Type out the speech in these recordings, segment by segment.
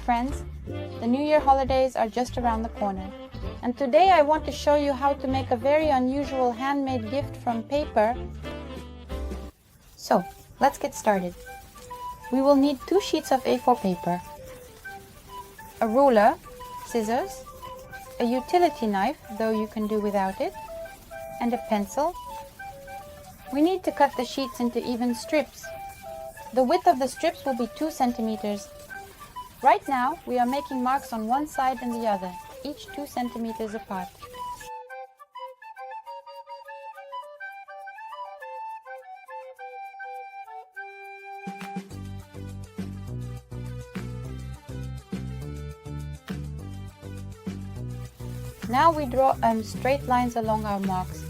friends, the New Year holidays are just around the corner. And today I want to show you how to make a very unusual handmade gift from paper. So, let's get started. We will need 2 sheets of A4 paper, a ruler, scissors, a utility knife, though you can do without it, and a pencil. We need to cut the sheets into even strips. The width of the strips will be 2 centimeters. Right now, we are making marks on one side and the other, each 2 centimeters apart. Now we draw straight lines along our marks.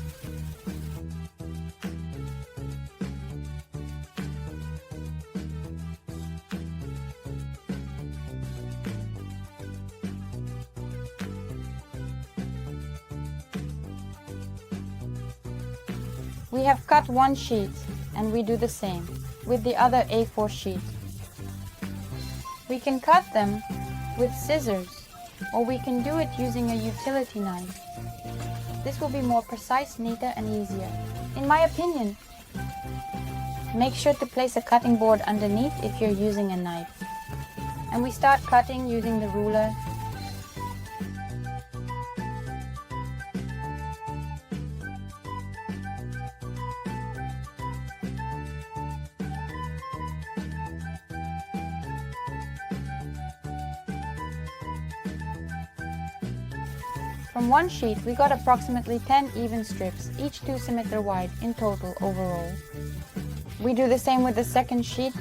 We have cut one sheet, and we do the same with the other A4 sheet. We can cut them with scissors, or we can do it using a utility knife. This will be more precise, neater and easier, in my opinion. Make sure to place a cutting board underneath if you're using a knife. And we start cutting using the ruler. From one sheet, we got approximately 10 even strips, each 2 centimeters wide in total overall. We do the same with the second sheet.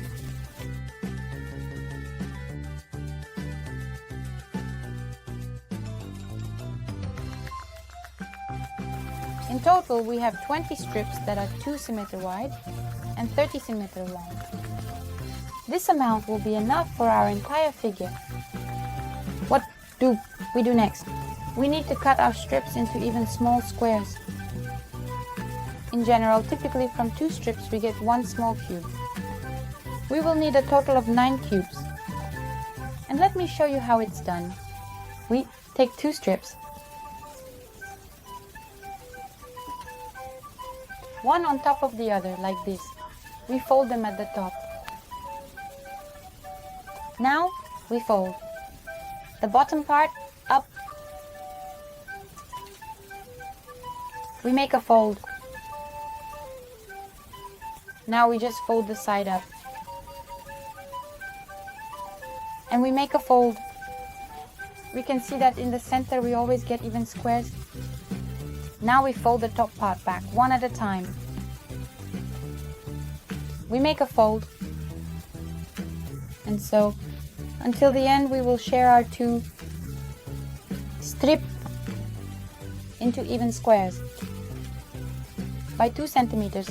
In total, we have 20 strips that are 2 centimeters wide and 30 centimeters long. This amount will be enough for our entire figure. What do we do next? We need to cut our strips into even small squares. In general, typically from 2 strips we get 1 small cube. We will need a total of 9 cubes. And let me show you how it's done. We take 2 strips, one on top of the other like this. We fold them at the top. Now we fold the bottom part up. We make a fold. Now we just fold the side up. And we make a fold. We can see that in the center we always get even squares. Now we fold the top part back, one at a time. We make a fold. And so, until the end we will share our 2 strips into even squares by 2 centimeters.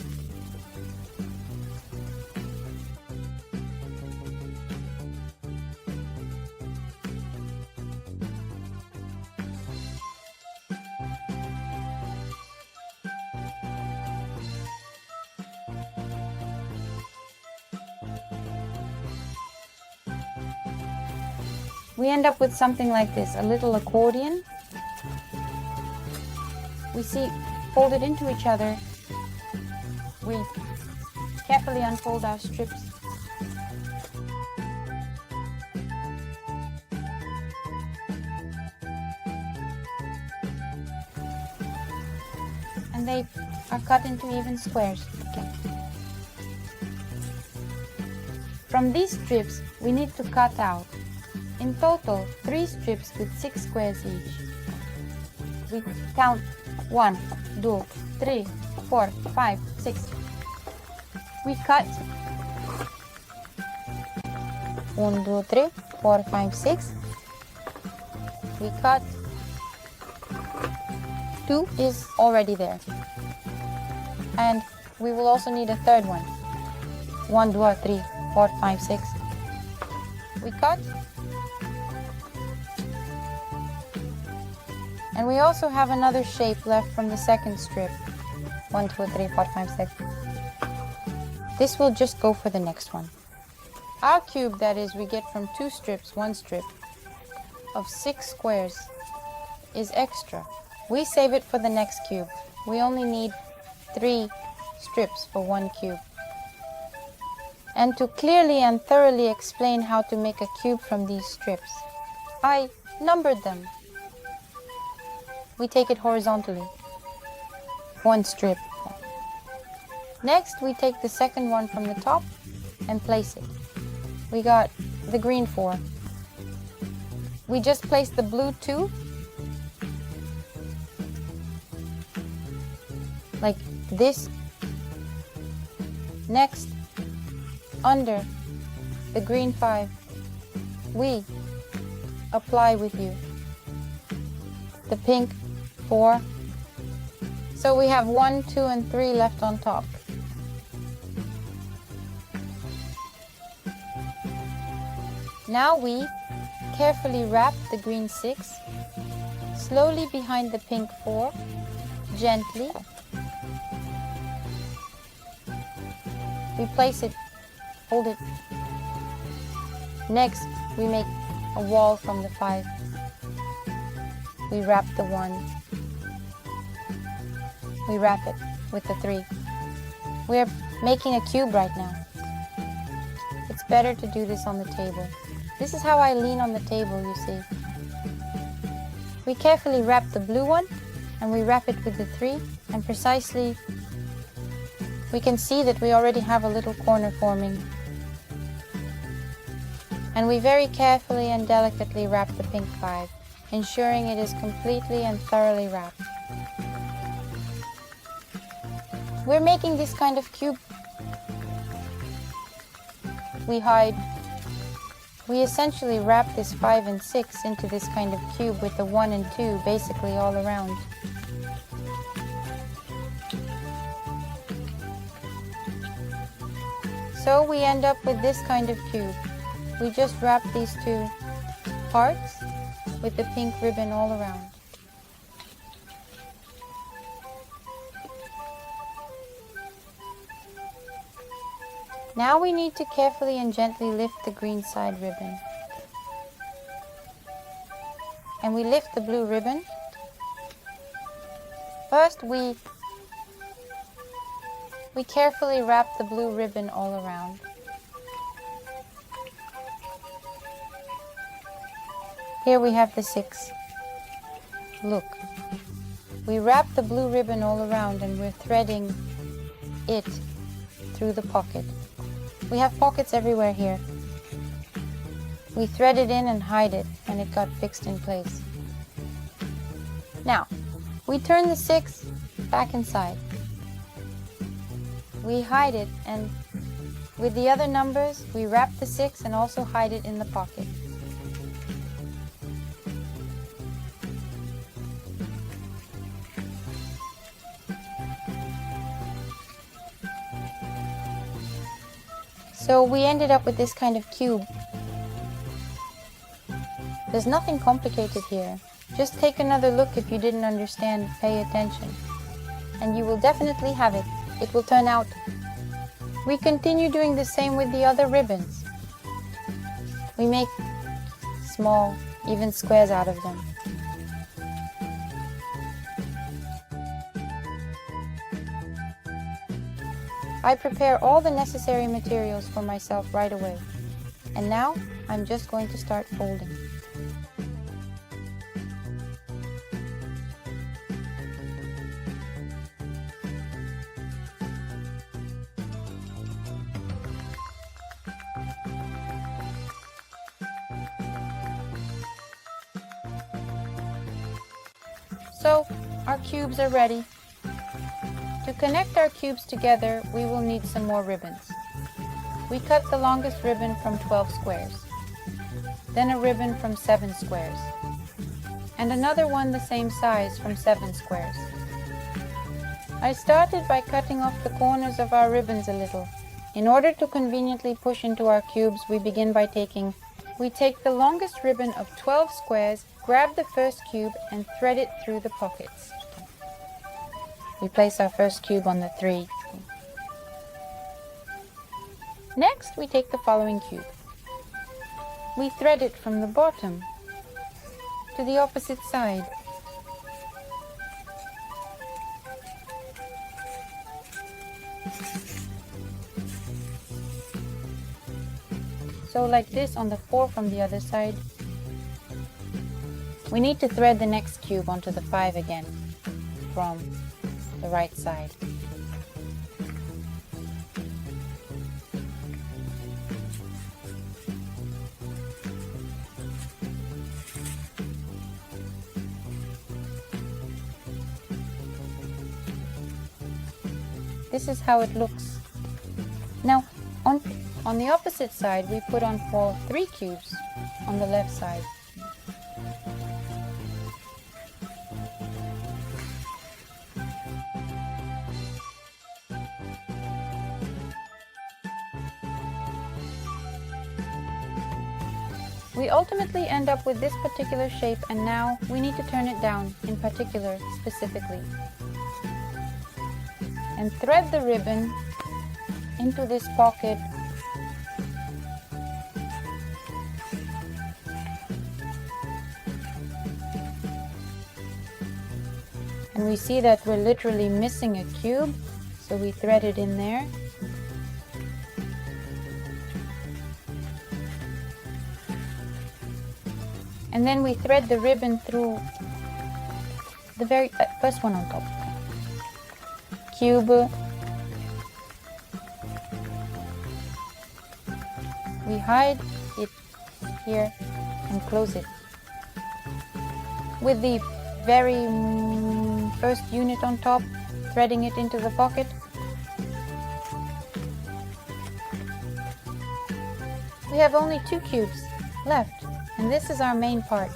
We end up with something like this, a little accordion. We see folded into each other. We carefully unfold our strips. And they are cut into even squares. Okay. From these strips, we need to cut out, in total, 3 strips with 6 squares each. We count 1, 2, 3, 4, 5, 6. We cut 1, 2, 3, 4, 5, 6. We cut 2 is already there. And we will also need a third one. 1, 2, 3, 4, 5, 6. We cut. And we also have another shape left from the second strip. 1, 2, 3, 4, 5, 6. This will just go for the next one. Our cube, that is, we get from 2 strips, 1 strip of 6 squares is extra. We save it for the next cube. We only need 3 strips for 1 cube. And to clearly and thoroughly explain how to make a cube from these strips, I numbered them. We take it horizontally. 1 strip. Next, we take the second one from the top and place it. We got the green 4. We just place the blue 2, like this. Next, under the green 5, we apply with you the pink 4. So we have 1, 2, and 3 left on top. Now we carefully wrap the green 6, slowly behind the pink 4, gently. We place it, hold it. Next, we make a wall from the 5. We wrap the 1. We wrap it with the 3. We're making a cube right now. It's better to do this on the table. This is how I lean on the table, you see. We carefully wrap the blue one, and we wrap it with the 3, and precisely we can see that we already have a little corner forming. And we very carefully and delicately wrap the pink 5, ensuring it is completely and thoroughly wrapped. We're making this kind of cube. We essentially wrap this 5 and 6 into this kind of cube with the 1 and 2 basically all around. So we end up with this kind of cube. We just wrap these 2 parts with the pink ribbon all around. Now we need to carefully and gently lift the green side ribbon. And we lift the blue ribbon. First we carefully wrap the blue ribbon all around. Here we have the 6. Look, we wrap the blue ribbon all around and we're threading it through the pocket. We have pockets everywhere here. We thread it in and hide it, and it got fixed in place. Now, we turn the 6 back inside. We hide it, and with the other numbers, we wrap the 6 and also hide it in the pocket. So we ended up with this kind of cube. There's nothing complicated here. Just take another look if you didn't understand, pay attention. And you will definitely have it. It will turn out. We continue doing the same with the other ribbons. We make small, even squares out of them. I prepare all the necessary materials for myself right away. And now, I'm just going to start folding. So, our cubes are ready. To connect our cubes together, we will need some more ribbons. We cut the longest ribbon from 12 squares, then a ribbon from 7 squares, and another one the same size from 7 squares. I started by cutting off the corners of our ribbons a little. In order to conveniently push into our cubes, we begin by we take the longest ribbon of 12 squares, grab the first cube, and thread it through the pockets. We place our first cube on the 3. Next, we take the following cube. We thread it from the bottom to the opposite side. So like this on the 4 from the other side. We need to thread the next cube onto the 5 again from the right side. This is how it looks. Now, on the opposite side, we put on for 3 cubes on the left side. We ultimately end up with this particular shape, and now we need to turn it down, in particular, specifically. And thread the ribbon into this pocket. And we see that we're literally missing a cube, so we thread it in there. And then we thread the ribbon through the very first one on top. Cube. We hide it here and close it. With the very first unit on top, threading it into the pocket. We have only 2 cubes left, and this is our main part.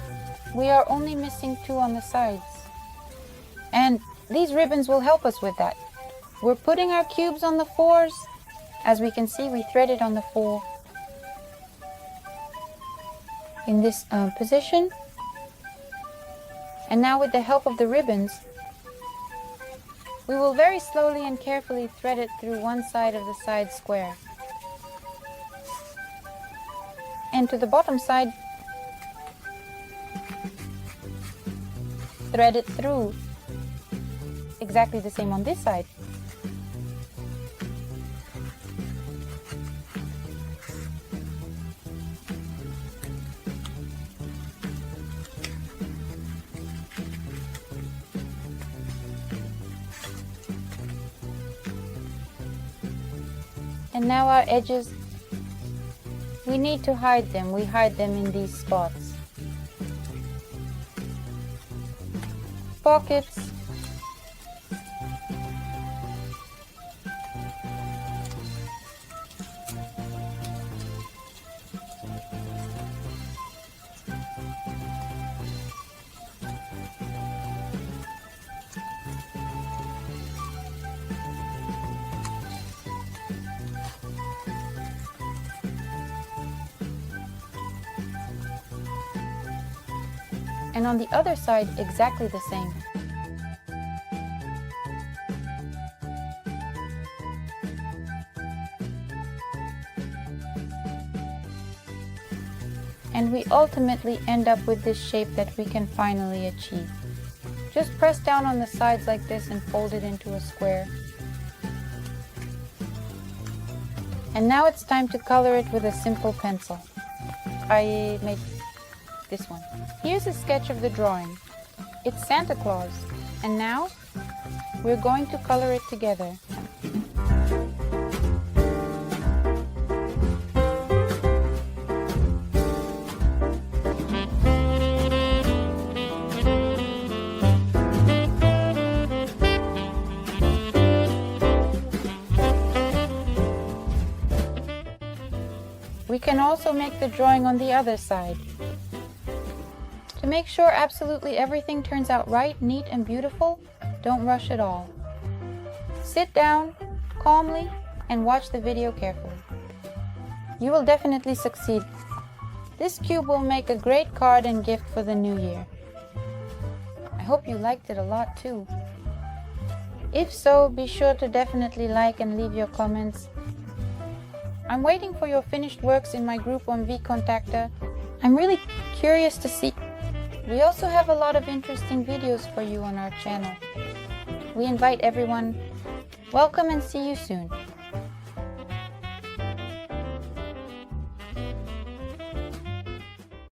We are only missing 2 on the sides, and these ribbons will help us with that. We're putting our cubes on the 4s. As we can see, we threaded on the 4 in this position. And now with the help of the ribbons, we will very slowly and carefully thread it through one side of the side square. And to the bottom side, thread it through. Exactly the same on this side. And now our edges, we need to hide them. We hide them in these spots. Pockets. And on the other side, exactly the same. And we ultimately end up with this shape that we can finally achieve. Just press down on the sides like this and fold it into a square. And now it's time to color it with a simple pencil. I made this one. Here's a sketch of the drawing. It's Santa Claus. And now we're going to color it together. We can also make the drawing on the other side. To make sure absolutely everything turns out right, neat and beautiful, don't rush at all. Sit down, calmly, and watch the video carefully. You will definitely succeed. This cube will make a great card and gift for the new year. I hope you liked it a lot too. If so, be sure to definitely like and leave your comments. I'm waiting for your finished works in my group on vContactor. I'm really curious to see. We also have a lot of interesting videos for you on our channel. We invite everyone. Welcome and see you soon.